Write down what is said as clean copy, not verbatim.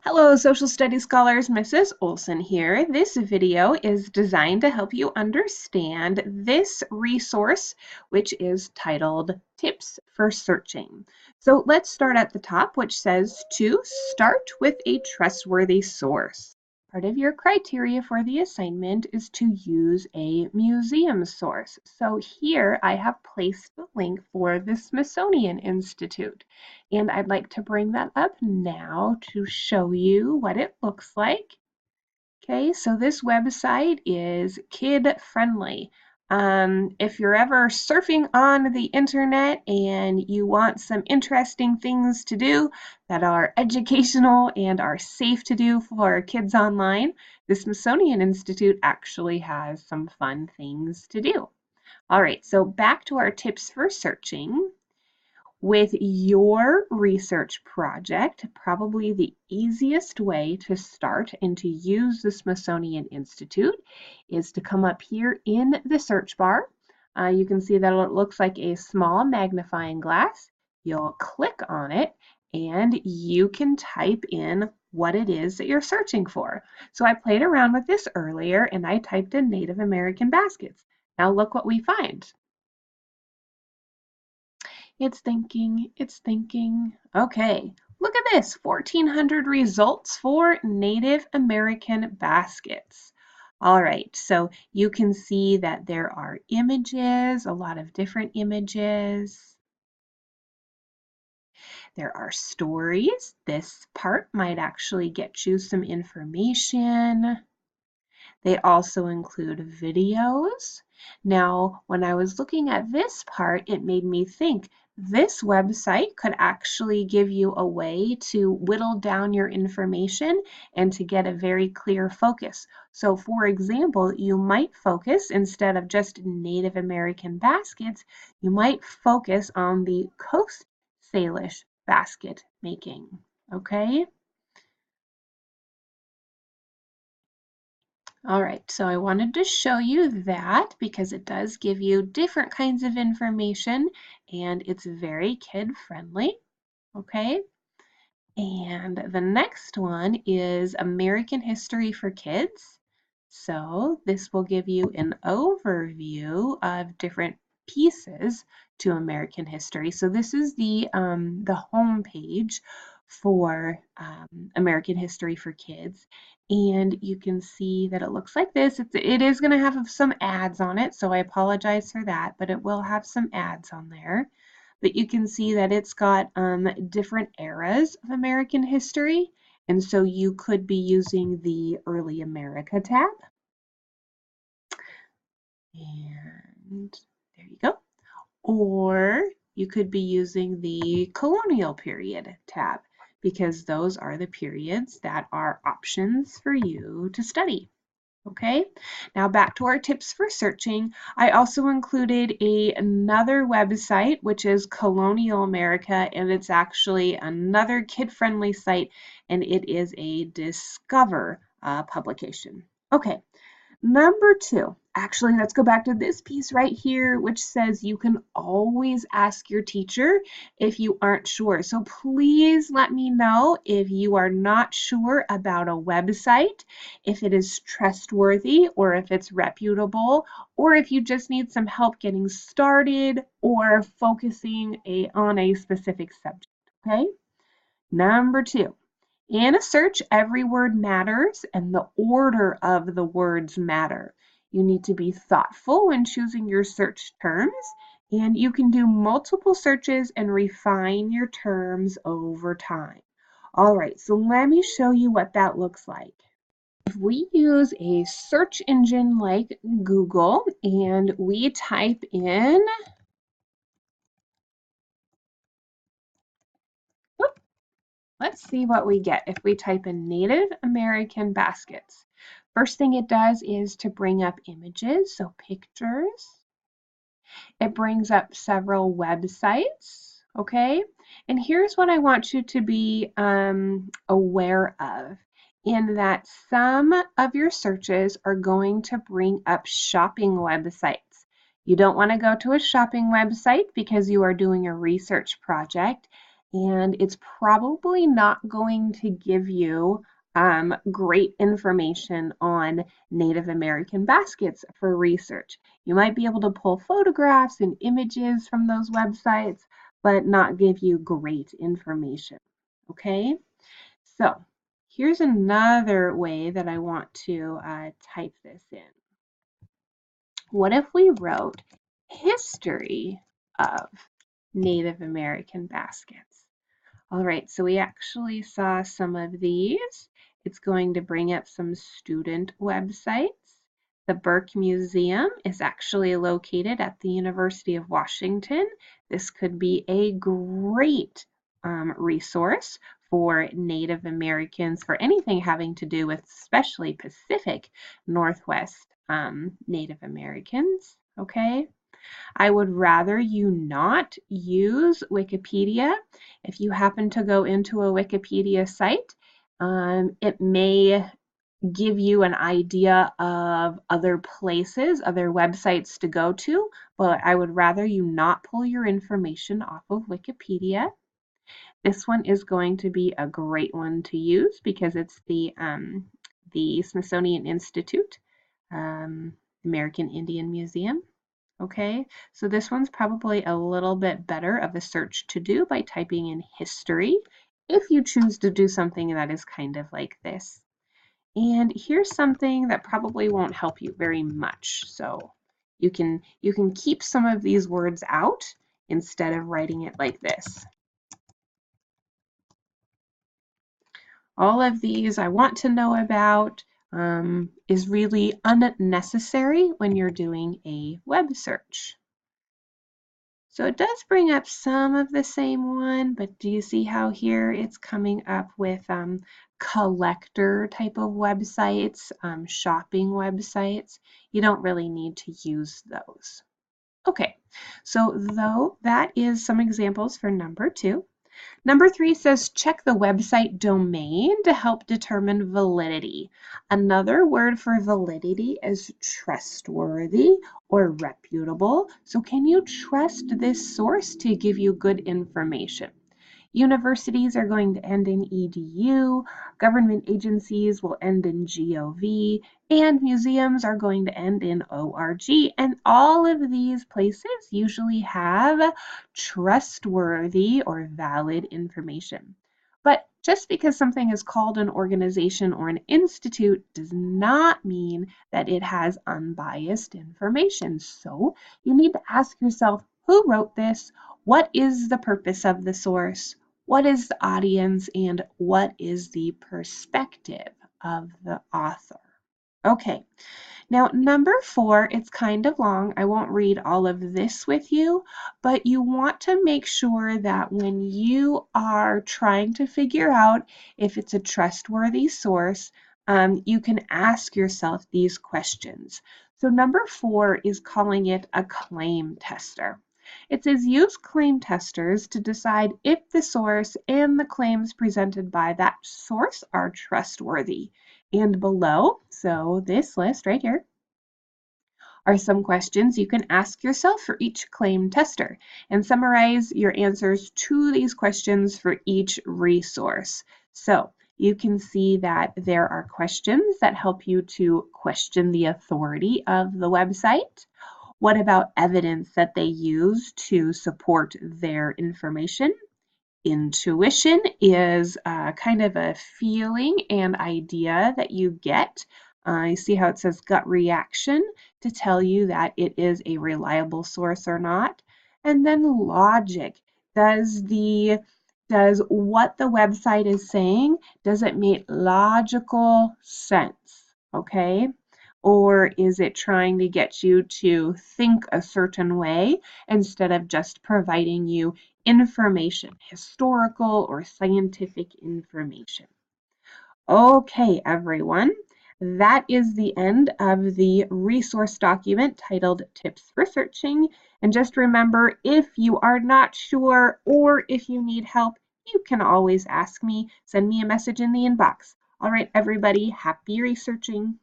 Hello, Social Studies scholars. Mrs. Olson here. This video is designed to help you understand this resource, which is titled Tips for Searching. So let's start at the top, which says to start with a trustworthy source. Part of your criteria for the assignment is to use a museum source. So here I have placed the link for the Smithsonian Institute. And I'd like to bring that up now to show you what it looks like. Okay, so this website is kid-friendly. If you're ever surfing on the internet and you want some interesting things to do that are educational and are safe to do for kids online, the Smithsonian Institute actually has some fun things to do. All right, so back to our tips for searching. With your research project, probably the easiest way to start and to use the Smithsonian Institute is to come up here in the search bar. You can see that it looks like a small magnifying glass. You'll click on it and you can type in what it is that you're searching for. So I played around with this earlier and I typed in Native American baskets. Now look what we find. It's thinking, it's thinking. Okay, look at this, 1,400 results for Native American baskets. All right, so you can see that there are images, a lot of different images. There are stories. This part might actually get you some information. They also include videos. Now, when I was looking at this part, it made me think this website could actually give you a way to whittle down your information and to get a very clear focus. So, for example, you might focus, instead of just Native American baskets, you might focus on the Coast Salish basket making, okay? All right, so I wanted to show you that because it does give you different kinds of information and it's very kid-friendly, okay? And the next one is American History for Kids. So this will give you an overview of different pieces to American history. So this is the home page for American History for Kids. And you can see that it looks like this. It is going to have some ads on it, so I apologize for that, but it will have some ads on there. But you can see that it's got different eras of American history. And so you could be using the Early America tab. And there you go. Or you could be using the Colonial Period tab because those are the periods that are options for you to study. Okay, now back to our tips for searching. I also included another website, which is Colonial America, and it's actually another kid-friendly site, and it is a Discover publication. Okay, number 2. Actually, let's go back to this piece right here, which says you can always ask your teacher if you aren't sure. So please let me know if you are not sure about a website, if it is trustworthy or if it's reputable, or if you just need some help getting started or focusing on a specific subject, okay? Number 2. In a search, every word matters and the order of the words matter. You need to be thoughtful when choosing your search terms, and you can do multiple searches and refine your terms over time. All right, so let me show you what that looks like. If we use a search engine like Google and we type in let's see what we get if we type in Native American baskets. First thing it does is to bring up images, so pictures. It brings up several websites, okay? And here's what I want you to be aware of, in that some of your searches are going to bring up shopping websites. You don't want to go to a shopping website because you are doing a research project. and it's probably not going to give you great information on Native American baskets for research. You might be able to pull photographs and images from those websites, but not give you great information. Okay, so here's another way that I want to type this in. What if we wrote history of Native American baskets? All right, so we actually saw some of these. It's going to bring up some student websites. The Burke Museum is actually located at the University of Washington. This could be a great resource for Native Americans, for anything having to do with especially Pacific Northwest Native Americans, okay? I would rather you not use Wikipedia. If you happen to go into a Wikipedia site, it may give you an idea of other places, other websites to go to, but I would rather you not pull your information off of Wikipedia. This one is going to be a great one to use because it's the Smithsonian Institute, American Indian Museum. Okay, so this one's probably a little bit better of a search to do by typing in history if you choose to do something that is kind of like this. And here's something that probably won't help you very much. So you can keep some of these words out instead of writing it like this. All of these I want to know about is really unnecessary when you're doing a web search. So it does bring up some of the same one, but do you see how here it's coming up with collector type of websites, shopping websites? You don't really need to use those. Okay, so though that is some examples for number 2. Number 3 says check the website domain to help determine validity. Another word for validity is trustworthy or reputable. So can you trust this source to give you good information? Universities are going to end in edu, government agencies will end in gov, and museums are going to end in org. And all of these places usually have trustworthy or valid information. But just because something is called an organization or an institute does not mean that it has unbiased information. So you need to ask yourself, who wrote this? What is the purpose of the source? What is the audience, and what is the perspective of the author? Okay, now number 4, it's kind of long. I won't read all of this with you, but you want to make sure that when you are trying to figure out if it's a trustworthy source, you can ask yourself these questions. So number 4 is calling it a claim tester. It says use claim testers to decide if the source and the claims presented by that source are trustworthy. And below, so this list right here, are some questions you can ask yourself for each claim tester and summarize your answers to these questions for each resource. So you can see that there are questions that help you to question the authority of the website. What about evidence that they use to support their information? Intuition is kind of a feeling and idea that you get. You see how it says gut reaction to tell you that it is a reliable source or not. And then logic. Does what the website is saying, does it make logical sense? Okay? Or is it trying to get you to think a certain way instead of just providing you information, historical or scientific information? Okay, everyone, that is the end of the resource document titled Tips for Searching. And just remember, if you are not sure or if you need help, you can always ask me. Send me a message in the inbox. All right, everybody, happy researching.